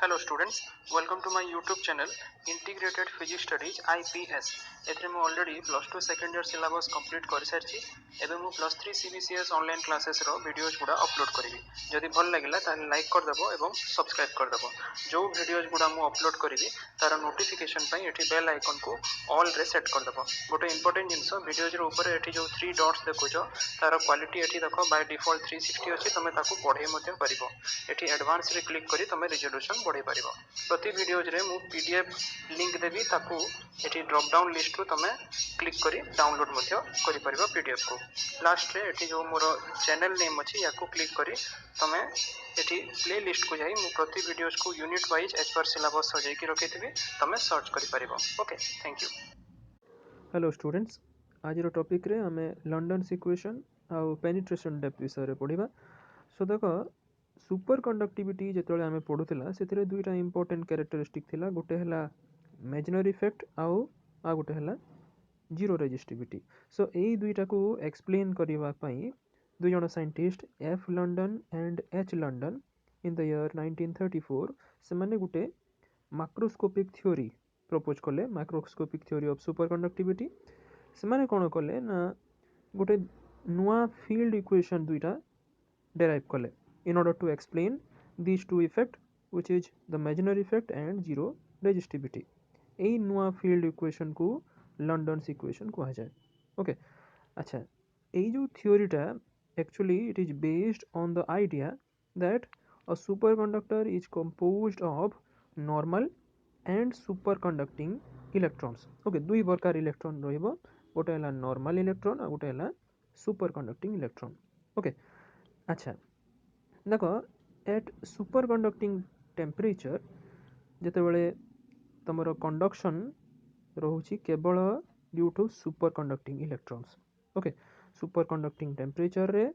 Hello students, welcome to my YouTube channel Integrated Physics Studies IPS. एथरे मु already plus 2 second year syllabus complete कर सारछि एबे मु plus 3 CBCS online classes रो videos गुडा upload करिवि जदि भल लागिला ताले लाइक कर देबो एवं सब्सक्राइब कर देबो जो वीडियोस गुडा मु अपलोड करिवि तार नोटिफिकेशन पई एठी बेल आइकन को ऑल रे सेट कर देबो गोटे इंपोर्टेंट जिंस वीडियोस रो ऊपर एठी जो 3 डॉट्स देखुछो तार क्वालिटी एठी देखो बाय डिफॉल्ट 360 अछि तमे ताकू बढ़े मध्ये परिबो एठी एडवांस रे क्लिक करी तमे रिजोल्यूशन बढ़े परिबो प्रति वीडियोज रे मु पीडीएफ लिंक देबी ताकू एठी ड्रॉप डाउन लिस्ट रो तमे क्लिक करी डाउनलोड मध्ये करि परिबो पीडीएफ को लास्ट रे एठी जो मोर चैनल नेम अछि याकू क्लिक करी तमे एठी प्ले लिस्ट को जाई मु प्रति वीडियोज को unit wise as per syllabus सजाई की रखिथिबी तमे सर्च करि परिबो okay thank you. Hello students आज टॉपिक रे हमें लंडन इक्वेशन आउ पेनिट्रेशन डेप्थ विषय रे पढ़िबा। सो देखो सुपर कंडक्टिविटी जेतले हमें पढुतिला सेतिरे दुईटा इंपोर्टेंट कैरेक्टरिस्टिक थिला गोटे हला मेजनर इफेक्ट आउ गोटे हला जीरो रेजिस्टिविटी। सो एई दुईटा को एक्सप्लेन करबा पई दुई जण scientist F London and H London in the year 1934 से माने गोटे माक्रोस्कोपिक थ्योरी प्रपोज कले microscopic theory of super conductivity से माने कोन कले ना गोटे नुआ फील्ड इक्वेशन दुईटा डेराइव कले in order to explain these two effect which is the Meissner effect and zero resistivity एई नुआ फील्ड इक्वेशन को लंडन्स इक्वेशन कहा जाए। ओके अच्छा एई जो थ्योरीटा actually it is based on the idea that a superconductor is composed of normal and superconducting electrons. Okay दुई प्रकार इलेक्ट्रॉन रहिबो गोटे हला नॉर्मल इलेक्ट्रॉन और गोटे हला सुपर कंडक्टिंग इलेक्ट्रॉन। ओके अच्छा देख एट सुपर कंडक्टिंग टेम्परेचर जितेबाला तुम कंडक्शन रोचे केवल due to superconducting electrons. Okay superconducting temperature रे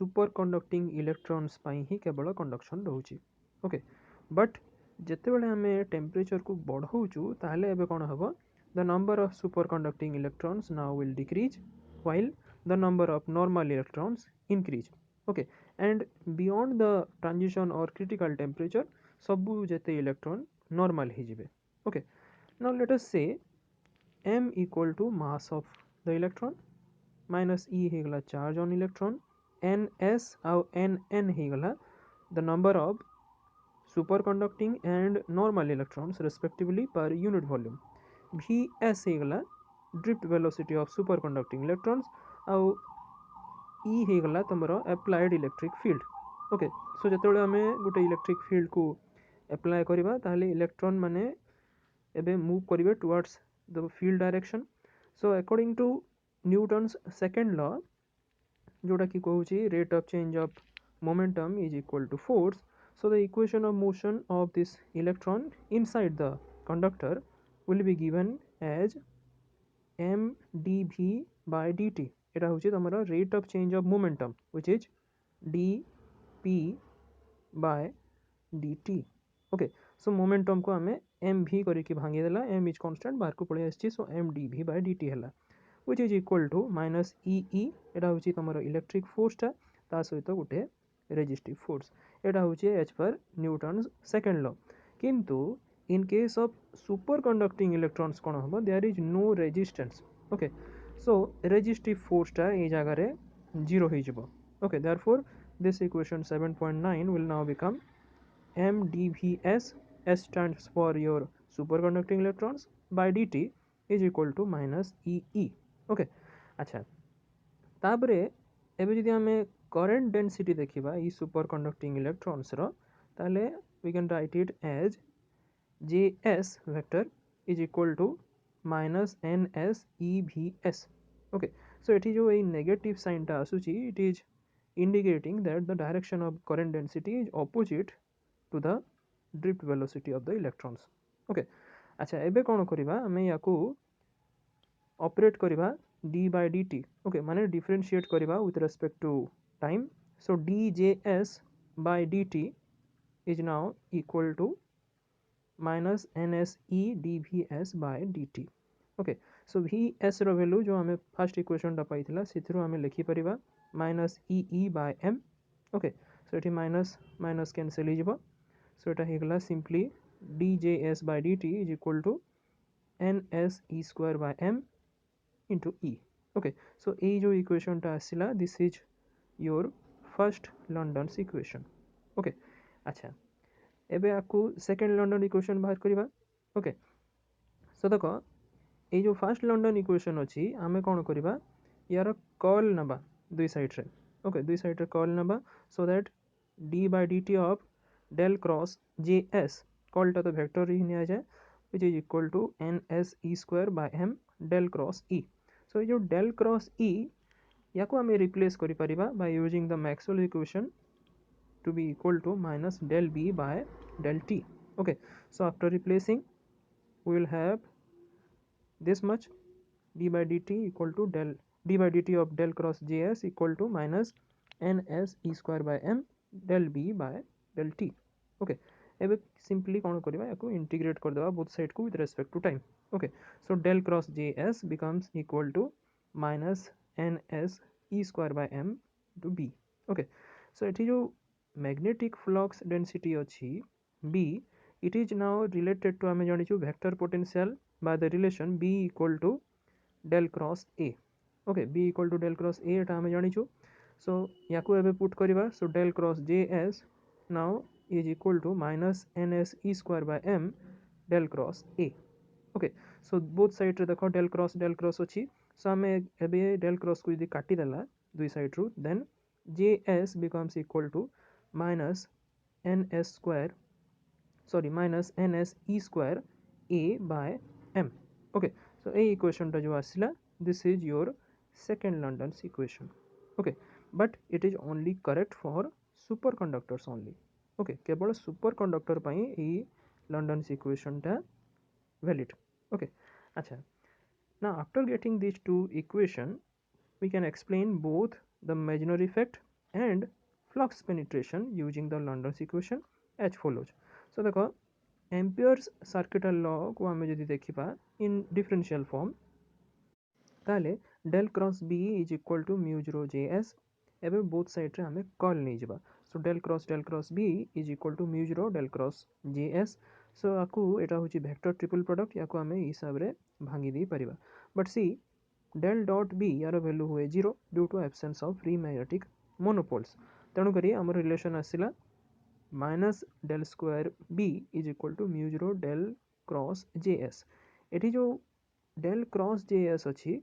सुपर कंडक्टिंग इलेक्ट्रॉन्स ही केवल कंडक्शन रोचे। ओके बट जितेबाला आम टेम्परेचर को बढ़ाऊँ ताहले एबे कौन हम the number of superconducting electrons now will decrease while the number of normal electrons increase. Okay and beyond the transition or critical temperature सबू जेते इलेक्ट्रॉन नॉर्मल ही जिवे। Okay now let us say m equal to mass of the electron minus e हे गला charge on electron ns आउ nn हे गला the number of superconducting and normal electrons respectively per unit volume vs हे गला drift velocity of superconducting electrons आउ ई हे गला तुमरो applied electric field. Okay so जेतेबेले आमे गोटे इलेक्ट्रिक फील्ड को अप्लाई करबा ताहले इलेक्ट्रॉन माने एबे मूव करिवे towards the field direction. So according to Newton's second law जोटा कि कहूची rate of change of momentum is equal to force. So the equation of motion of this electron inside the conductor will be given as m dv by dt एटा होची तमरा rate of change of momentum which is dp by dt। Okay so momentum को हमें m v करी के भांगी देला m is constant बाहर को पळे आछि so m dv by dt हला which is equal to minus e e एटा होची तमरा इलेक्ट्रिक फोर्स ता ता सहित गुटे रेजिस्टिव फोर्स एटा होची as per Newton's second law. किंतु in case of superconducting electrons कोन हबो there is no resistance. Okay so resistive force टा ए जगह रे जीरो हो जिवो। Okay therefore this equation 7.9 will now become m dvs s stands for your superconducting electrons by dt is equal to minus ee। Okay अच्छा तापरे एबे जदि हमें करंट डेंसिटी देखिबा ई सुपर कंडक्टिंग इलेक्ट्रॉन्स रो ताले we can write it as js vector is equal to minus ns evs। okay so it is जो a negative sign टा आसुची it is indicating that the direction of current density is opposite to the drift velocity of the electrons। okay अच्छा एबे कोन करिबा हमें याकू operate करिबा d by dt। okay माने differentiate करिबा with respect to time। so djs by dt is now equal to minus nse dvs by dt। Okay so vs रो value जो हमें फर्स्ट इक्वेशन टा पाइथिला सेथिरो हमें लिखि परिबा minus e e by m. Okay so एठी माइनस माइनस कैंसिल हिजबो सो एटा हेगला simply djs by dt is equal to ns e square by m into e. Okay, so এই जो equation টা আসিলা, this is your first London's equation. Okay, আচ্ছা এবে আকু second London equation বাহার করিবা. Okay, so দেখো এই जो first London equation ଅଛି ଆମେ କ'ଣ କରିବା यार कर्ल नबा दुई साइड रे. ओके, दुई साइड रे कर्ल नबा so that d by dt of del cross js कर्लटा तो वेक्टर ही निया जाए which is equal to ns e square by m del cross e. so ये जो del cross e याको आमे रिप्लेस करि परिबा by using the Maxwell equation to be equal to minus del b by del t. Okay, so after replacing we will have this much d by dt equal to del d by dt of del cross js equal to minus ns e square by m del b by del t. Okay, ଏବେ simply କ'ଣ କରିବା ୟାକୁ integrate କରିଦେବା both side को with respect to time. Okay, so del cross js becomes equal to minus ns e square by m to b. Okay, so ଏଠି जो magnetic flux density ଅଛି b, it is now related to ଆମେ ଜାଣିଛୁ vector potential by the relation b equal to del cross a. Okay, b equal to del cross a एटा ଆମେ ଜାଣିଛୁ. so याको एबे put करिवा. so del cross js now is equal to minus ns e square by m del cross a. Okay, so both side रे देखो del cross अछि. so ଆମେ एबे del cross को यदि काटी देला दुई साइड रू, then js becomes equal to minus ns square minus ns e square a by m. Okay, so এই ইকুয়েশনটা जो আসিলা, this is your second London's equation. Okay, but it is only correct for superconductors only. Okay, केवल superconductor ପାଇଁ এই London's equation टा valid. Okay, अच्छा, now after getting these two equation we can explain both the Maginot effect and flux penetration using the London's equation as follows. so देखो Ampere's circuital law को आम जदि देखा in differential form ताले del cross B is equal to mu zero J S. एवं both side रे आमे curl नहीं जाबा. So del cross B is equal to mu zero del cross J S. So आकु एटा होची वेक्टर ट्रिपल प्रोडक्ट. याको आमे हिसाब रे भांगी दी परिबा. But see del dot B यार वैल्यू हुए 0 due to absence of free magnetic monopoles. तेणु करी हमर रिलेशन आसिला minus del square B is equal to mu zero del cross J S. एटी जो डेल क्रॉस जे एस अच्छी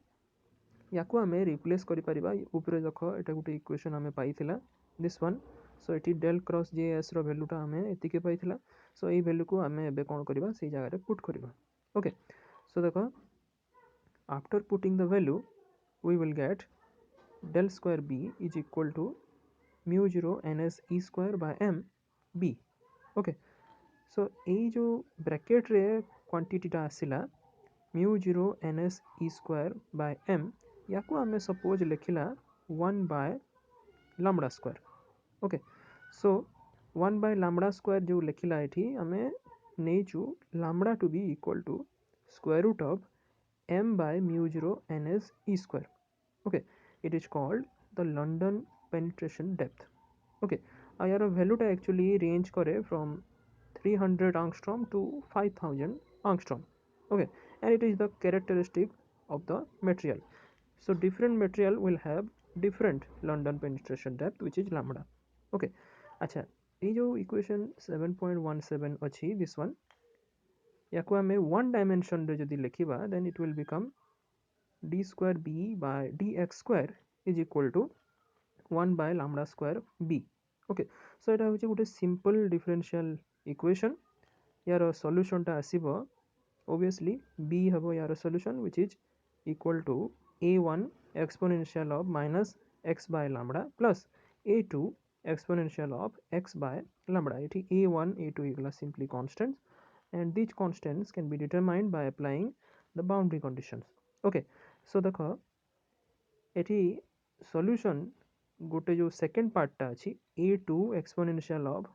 याको आमे रिप्लेस करि परिबा. ऊपर देख एटा गोटे इक्वेशन आमे पाइथिला दिस वन. सो एटी डेल क्रॉस जे एस रो वैल्यूटा आमे एतिके पाइथिला. सो एई वैल्यू को आमे एबे कोन करिबा सेई जगह रे पुट करिबा. ओके, सो देखो after putting the value we will get del square B is equal to mu zero ns e square by m b. Okay, so यही जो ब्रैकेट रे क्वांटिटीटा आसिला mu zero ns e square by m याको आमे suppose लिखिला 1 by lambda square. Okay, so 1 by lambda square जो लिखिला एठी आमे नेचु lambda to be equal to square root of m by mu 0 ns e square. Okay, it is called the London penetration depth. Okay, यार value टा actually range करे from 300 angstrom to 5000 angstrom. Okay, and it is the characteristic of the material. So different material will have different London penetration depth which is lambda. Okay, अच्छा ये जो equation 7.17 अच्छी this one याको आमे one dimension रे जदि लिखिबा then it will become d square b by dx square is equal to 1 by lambda square b. Okay, so এটা হচ্ছে ଗୋଟେ simple differential equation. यार सॉल्यूशन टा आसीबो obviously b हबो यार solution which is equal to a1 exponential of minus x by lambda plus a2 exponential of x by lambda. এটি a1 a2 এগুলা simply constants and these constants can be determined by applying the boundary conditions. Okay, so देखो eighty solution गोटे जो second पार्टटा अछि a2 exponential of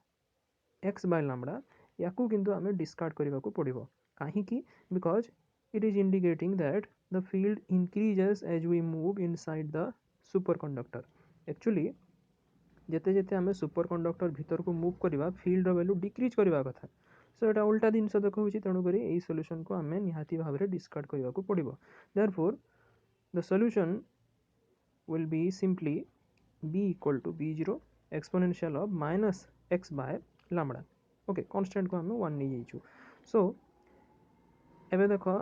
x by lambda याकू किंतु आमे discard करबा को पड़िबो. काहे कि because it is indicating that the field increases as we move inside the superconductor. Actually जेते जेते आम सुपर कंडक्टर भितर को मूव करवा फील्ड वैल्यू डिक्रीज करवा कथा सो यहाँ उल्टा जिनस देखा तेणुक यही सॉल्यूशन को आम निहाती भाव में डिस्कार्ड करने को पड़ो therefore the solution will be simply b equal to b0 exponential of minus x by lambda okay constant को आम 1 नहीं जाइछु सो एबे देखो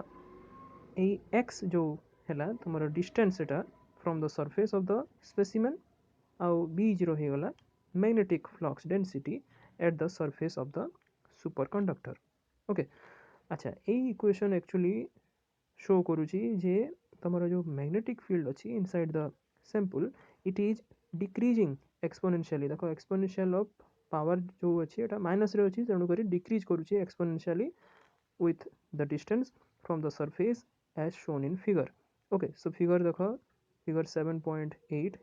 ए x जो है तुम distance Etah from the surface of the specimen आउ b0 हो गला magnetic flux density at the surface of the super conductor okay अच्छा यही इक्वेशन एक्चुअली शो करुची जे तुम जो मैग्नेटिक फील्ड अच्छी inside the sample it is decreasing exponentially देखो एक्सपोनेंशियल ऑफ पावर जो अच्छी एटा माइनस रे अच्छी तेणुक डिक्रीज करुची exponentially with the distance from the surface as shown in figure okay so figure देखो figure 7.8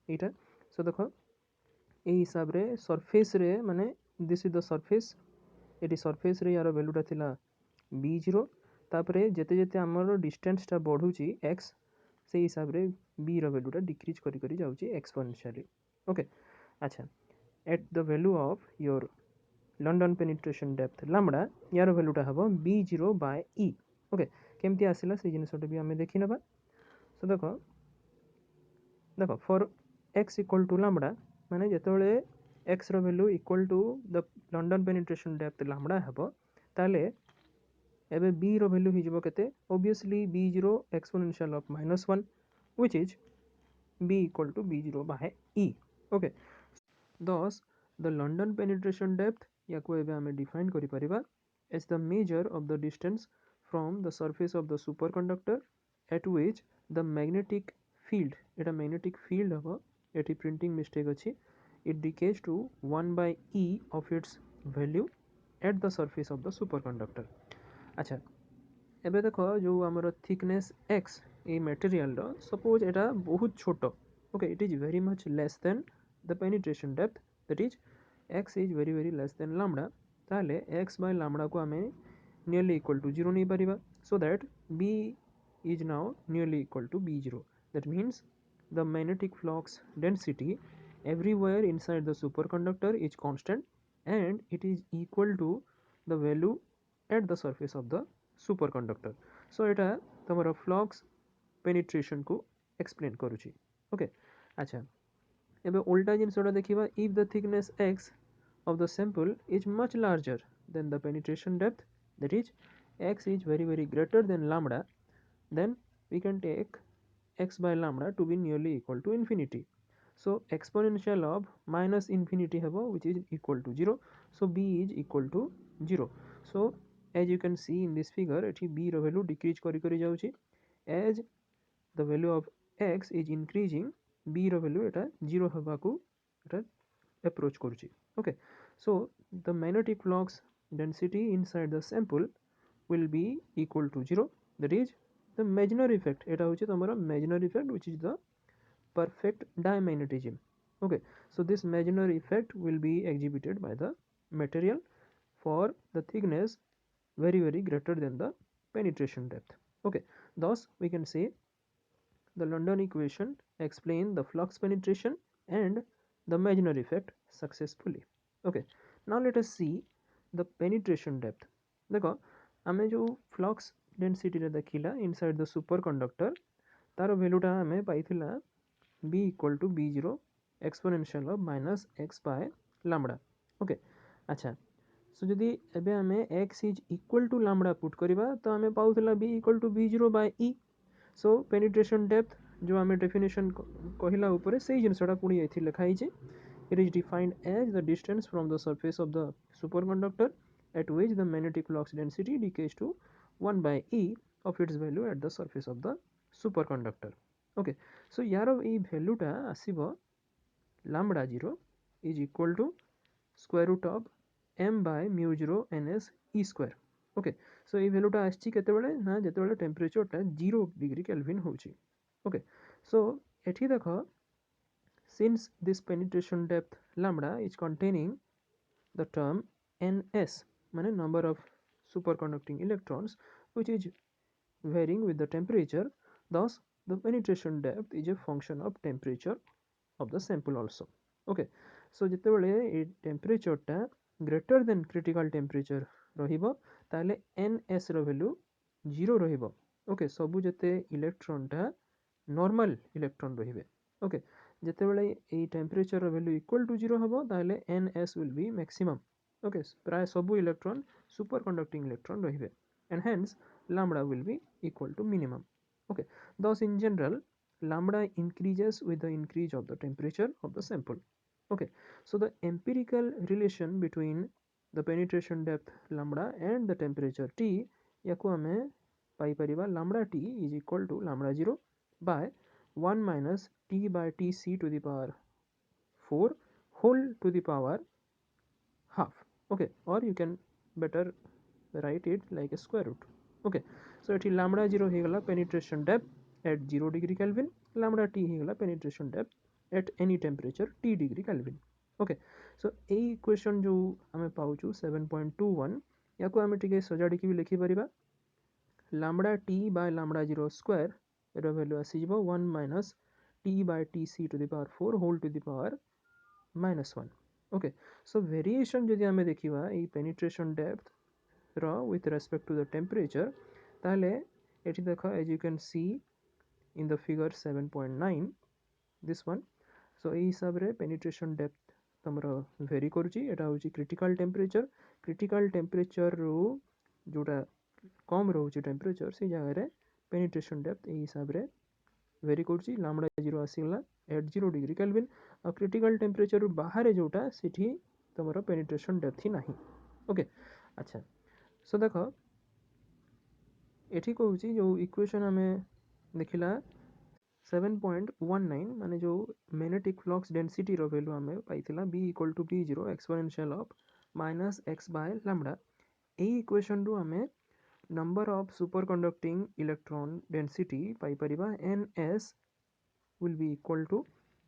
एटा so देखो ए हिसाब रे सरफेस रे माने this is the surface eighty surface रे यार वैल्यूटा थिला b0 तापरे जेते जेते हमर डिस्टेंस टा बढ़ुची x से हिसाब रे b रो वैल्यूटा डिक्रीज करी करी जाउची एक्सपोनेंशियली ओके अच्छा at the value of your London penetration depth lambda यार वैल्यूटा हम b0 बाय e ओके केमती आसला से जिनसटा भी आम देखी नबा सो देखो देखो for x equal to lambda माने जेतेबेले x रो value equal to the London penetration depth lambda हेबो ताले एबे b रो वैल्यू हिजबो केते obviously b0 exponential of -1 which is b equal to b0 by e okay thus the London penetration depth या को एबे हमें डिफाइन करि परिबा as the measure of the distance from the surface of the superconductor at which the magnetic field Etah magnetic field हबो eighty printing mistake अछि it decays to 1 by e of its value at the surface of the superconductor अच्छा एबे देखो जो हमर thickness x ए material रो suppose एटा बहुत छोटो okay it is very much less than the penetration depth that is x is very less than lambda ताले x by lambda को हमें nearly equal to 0 नहीं परिबा so that b is now nearly equal to b0 that means the magnetic flux density everywhere inside the superconductor is constant and it is equal to the value at the surface of the superconductor so Etah तमरो flux penetration को explain करूची okay अच्छा एबे उल्टा जिनसटा देखिबा if the thickness x of the sample is much larger than the penetration depth that is x is very greater than lambda then we can take x by lambda to be nearly equal to infinity so exponential of minus infinity habo which is equal to 0 so b is equal to 0 so as you can see in this figure ethi b ro value decrease kari kari jauchi as the value of x is increasing b रो value एटा 0 हवा को एटा approach करूची okay so the magnetic flux density inside the sample will be equal to 0 that is the Meissner effect एटा होची तमरा Meissner effect which is the perfect diamagnetism okay so this measure effect will be exhibited by the material for the thickness very greater than the penetration depth okay thus we can say the London equation explain the flux penetration and the Meissner effect successfully okay now let us see the penetration depth देखो आमे जो flux density रे देखिला inside the superconductor तार वैल्यूटा आमे पाइथिला b equal to b0 exponential of minus x by lambda okay अच्छा so जदि एबे आमे x is equal to lambda put करिबा तो आमे पाउथिला b equal to b0 by e so penetration depth जो आमे डेफिनेशन कहिला ऊपर से जिनसटा पुणी एथि लिखा हिचे it is defined as the distance from the surface of the superconductor at which the magnetic flux density decays to 1 by e of its value at the surface of the superconductor okay so यार ए value टा आसीबो lambda 0 is equal to square root of m by mu 0 ns e square okay so ये वैल्यूटा आछि केते बेले ना जेते बेले temperature टा 0 डिग्री केल्विन होछि ओके सो एठी देखो since this penetration depth lambda is containing the term ns माने number of superconducting electrons which is varying with the temperature thus the penetration depth is a function of temperature of the sample also okay so जितेबाला ये टेम्परेचरटा greater than critical temperature रहिबो ताले NS रो value 0 रहिबो okay सबु जते इलेक्ट्रॉनटा normal electron रहिबे ओके जितेबाला ये टेम्परेचर रो वैल्यू इक्वल टू 0 हबो ताले NS will be maximum okay प्राय सबु इलेक्ट्रॉन सुपर कंडक्टिंग इलेक्ट्रॉन रहिबे and hence lambda will be equal to minimum okay thus in general lambda increases with the increase of the temperature of the sample okay so the empirical relation between the penetration depth lambda and the temperature T याको आमे पाई परिबा lambda T is equal to lambda 0 by 1 minus T by Tc to the power 4 whole to the power half okay or you can better write it like a square root okay so एठी lambda 0 हेगला penetration depth at 0 degree Kelvin lambda t हेगला penetration depth at any temperature t degree Kelvin okay so এই equation जो आमे पाउछु 7.21 याको आमे टिके सजाडी की भी लिखि परिबा lambda t by lambda 0 square arrow value आसी जिवो 1 minus t by tc to the power 4 whole to the power -1 okay so variation जदि आमे देखिबा ए penetration depth row with respect to the temperature ताले एठी देखो as you can see in the figure 7.9 this one so ए हिसाब रे penetration depth तमरो very करूची एटा होची critical temperature रो जोटा कम रहउची टेम्परेचर से जगह रे penetration depth ए हिसाब रे वेरी करूची lambda 0 आसीगला at 0 degree Kelvin और critical temperature रो बाहर जोटा सेठी तमरो penetration depth ही नाही ओके अच्छा सो देखो एठी कहूची जो इक्वेशन हमें देखिला 7.19 माने जो magnetic flux density रो वैल्यू हमें पाइथिला b equal to b0 exponential of minus x by lambda ए इक्वेशन रो हमें number of superconducting electron density pi परिबा ns will be equal to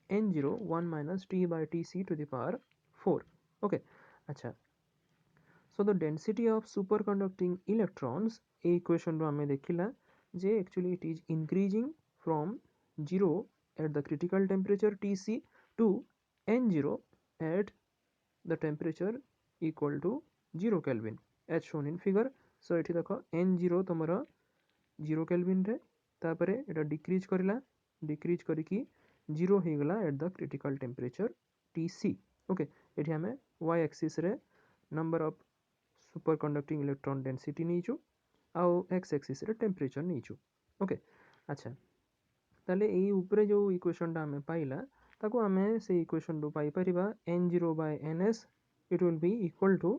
n0 1 minus t by tc to the power 4 okay अच्छा so the density of superconducting electrons a equation रो हमें देखिला जे actually it is increasing from 0 at the critical temperature Tc to n0 at the temperature equal to 0 Kelvin as shown in figure so एठी देखो n0 तमरो 0 Kelvin रे तापरे एटा decrease करिला decrease करिकी 0 हेगला at the critical temperature Tc okay एठी हमें y axis रे number of superconducting electron density नीचु आउ x axis रे temperature नीचु ओके अच्छा ताले एई ऊपरे जो इक्वेशन टा हमें पाइला ताको हमें से इक्वेशन रो पाई परिबा n0 by ns it will be equal to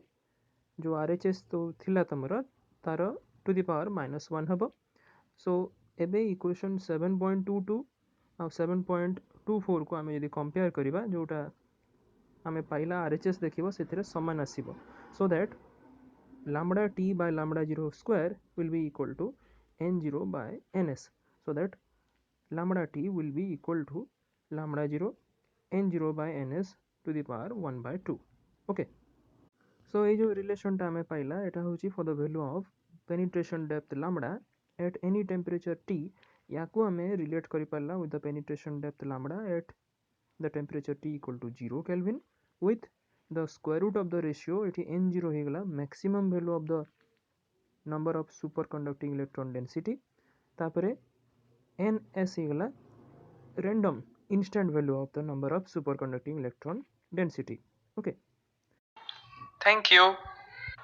जो RHS तो थिला तमरा तार टू द पावर -1 हबो सो एबे इक्वेशन 7.22 आ 7.24 को हमें यदि कंपेयर करिबा जोटा हमें पाइला RHS देखिबो सेथिरे समान आसीबो so that lambda t by lambda 0 square will be equal to n0 by ns so that lambda t will be equal to lambda 0 n0 by ns to the power 1 by 2 okay so এই जो relation टा हमें पाइला एटा होची for the value of penetration depth lambda at any temperature t याको हमें relate करि पाला with the penetration depth lambda at the temperature t equal to 0 Kelvin with the square root of the ratio एठी n0 हेगला maximum value of the number of superconducting electron density तापरे ns हेगला random instant value of the number of superconducting electron density okay Thank you.